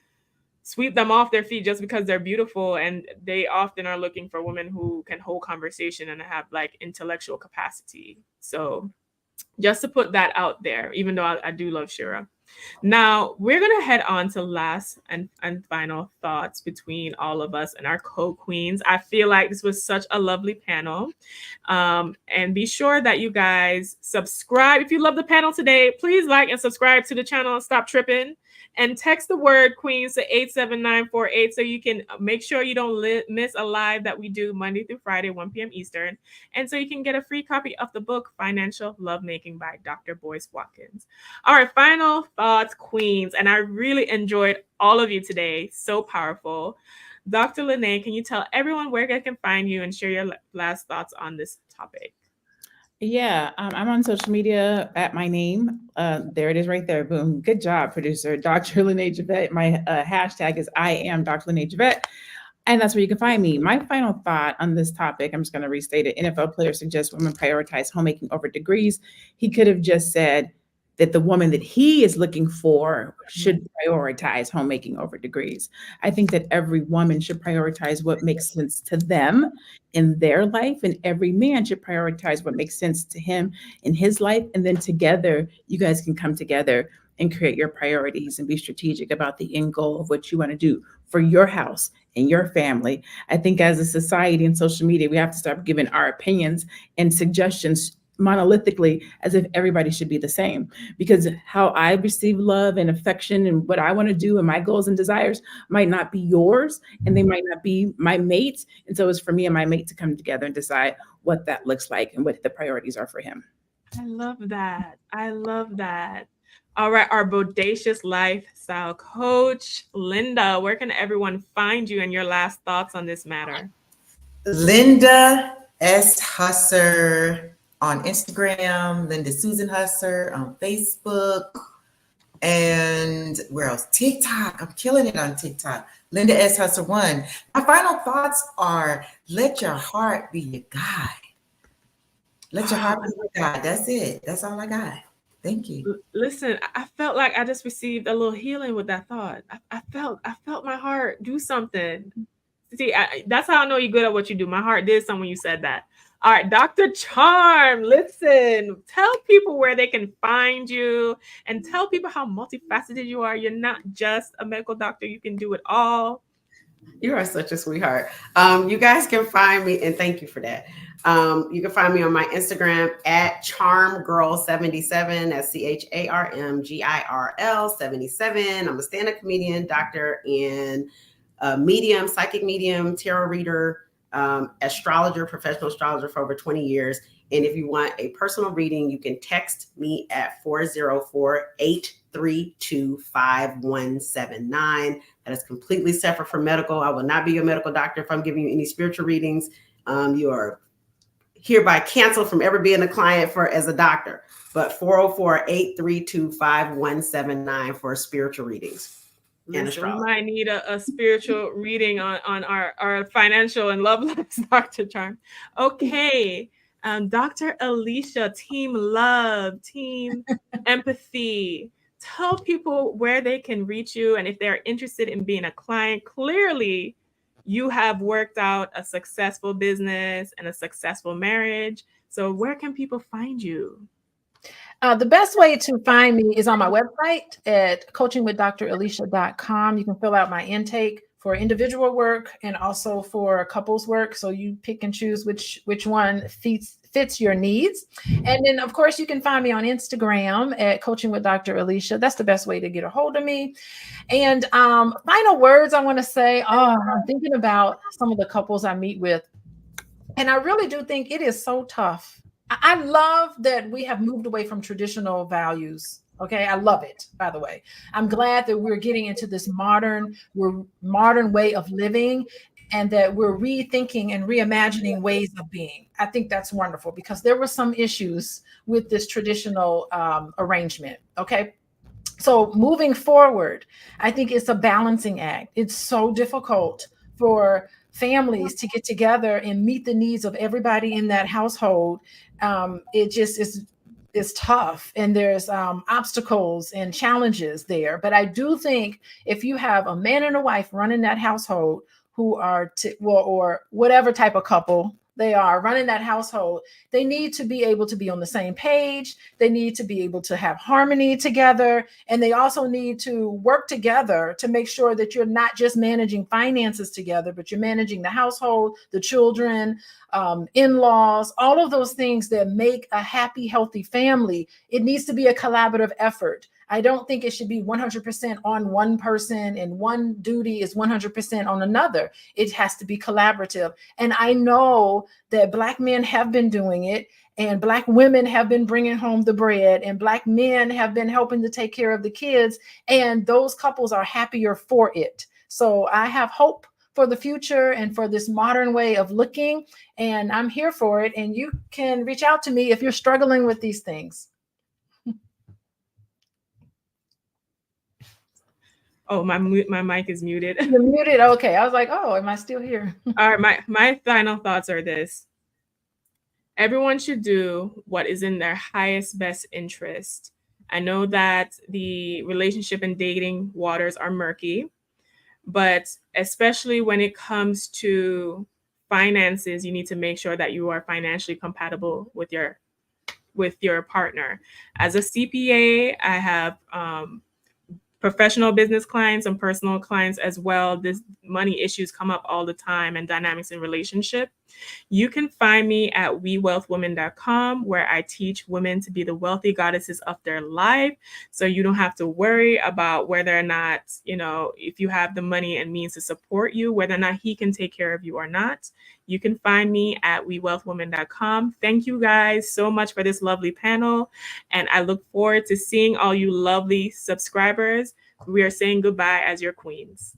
sweep them off their feet just because they're beautiful. And they often are looking for women who can hold conversation and have like intellectual capacity. So just to put that out there, even though I do love Shira. Now we're gonna head on to last and final thoughts between all of us and our co-queens. I feel like this was such a lovely panel. And be sure that you guys subscribe. If you love the panel today, please like and subscribe to the channel and stop tripping. And text the word Queens to 87948 so you can make sure you don't miss a live that we do Monday through Friday, 1 p.m. Eastern. And so you can get a free copy of the book, Financial Lovemaking by Dr. Boyce Watkins. All right, final thoughts, Queens. And I really enjoyed all of you today. So powerful. Dr. Lene, can you tell everyone where they can find you and share your last thoughts on this topic? Yeah, I'm on social media at my name. There it is right there. Boom. Good job, producer. Dr. Lene Javette. My hashtag is I am Dr. Lene Javette. And that's where you can find me. My final thought on this topic, I'm just going to restate it. NFL player suggests women prioritize homemaking over degrees. He could have just said that the woman that he is looking for should prioritize homemaking over degrees. I think that every woman should prioritize what makes sense to them in their life, and every man should prioritize what makes sense to him in his life. And then together, you guys can come together and create your priorities and be strategic about the end goal of what you want to do for your house and your family. I think as a society and social media, we have to start giving our opinions and suggestions monolithically as if everybody should be the same, because how I receive love and affection and what I want to do and my goals and desires might not be yours, and they might not be my mate's. And so it's for me and my mate to come together and decide what that looks like and what the priorities are for him. I love that. I love that. All right, our bodacious lifestyle coach, Linda, where can everyone find you and your last thoughts on this matter? Linda S. Husser on Instagram, Linda Susan Husser on Facebook, and where else? TikTok. I'm killing it on TikTok. Linda S. Husser 1. My final thoughts are, let your heart be your guide. Let your heart be your guide. That's it. That's all I got. Thank you. Listen, I felt like I just received a little healing with that thought. I felt my heart do something. See, that's how I know you're good at what you do. My heart did something when you said that. All right, Dr. Charm, listen, tell people where they can find you and tell people how multifaceted you are. You're not just a medical doctor, you can do it all. You are such a sweetheart. You guys can find me, and thank you for that. You can find me on my Instagram at charmgirl77. That's CHARMGIRL 77. I'm a stand-up comedian, doctor, and medium, psychic medium, tarot reader, astrologer, professional astrologer for over 20 years. And if you want a personal reading, you can text me at 404-832-5179. That is completely separate from medical. I will not be your medical doctor if I'm giving you any spiritual readings. You are hereby canceled from ever being a client as a doctor. But 404-832-5179 for spiritual readings. Listen, we might need a spiritual reading on our financial and love lives, Dr. Charm. Okay. Dr. Alicia, team love, team empathy. Tell people where they can reach you and if they're interested in being a client. Clearly, you have worked out a successful business and a successful marriage. So where can people find you? The best way to find me is on my website at coachingwithdralicia.com. You can fill out my intake for individual work and also for couples work. So you pick and choose which one fits your needs. And then, of course, you can find me on Instagram at Coaching with Dr. Alicia. That's the best way to get a hold of me. And final words I want to say, I'm thinking about some of the couples I meet with. And I really do think it is so tough. I love that we have moved away from traditional values. Okay, I love it, by the way. I'm glad that we're getting into this modern way of living and that we're rethinking and reimagining ways of being. I think that's wonderful because there were some issues with this traditional arrangement. Okay. So moving forward, I think it's a balancing act. It's so difficult for families to get together and meet the needs of everybody in that household. It just is tough, and there's obstacles and challenges there. But I do think if you have a man and a wife running that household who are or whatever type of couple they are running that household, they need to be able to be on the same page. They need to be able to have harmony together. And they also need to work together to make sure that you're not just managing finances together, but you're managing the household, the children, in-laws, all of those things that make a happy, healthy family. It needs to be a collaborative effort. I don't think it should be 100% on one person and one duty is 100% on another. It has to be collaborative. And I know that Black men have been doing it, and Black women have been bringing home the bread, and Black men have been helping to take care of the kids, and those couples are happier for it. So I have hope for the future and for this modern way of looking, and I'm here for it. And you can reach out to me if you're struggling with these things. Oh, my mic is muted. You're muted. Okay. I was like, oh, am I still here? All right. My final thoughts are this. Everyone should do what is in their highest, best interest. I know that the relationship and dating waters are murky, but especially when it comes to finances, you need to make sure that you are financially compatible with your partner. As a CPA, I have professional business clients and personal clients as well. This money issues come up all the time and dynamics in relationship. You can find me at wewealthwomen.com, where I teach women to be the wealthy goddesses of their life. So you don't have to worry about whether or not, if you have the money and means to support you, whether or not he can take care of you or not. You can find me at wewealthwomen.com. Thank you guys so much for this lovely panel. And I look forward to seeing all you lovely subscribers. We are saying goodbye as your queens.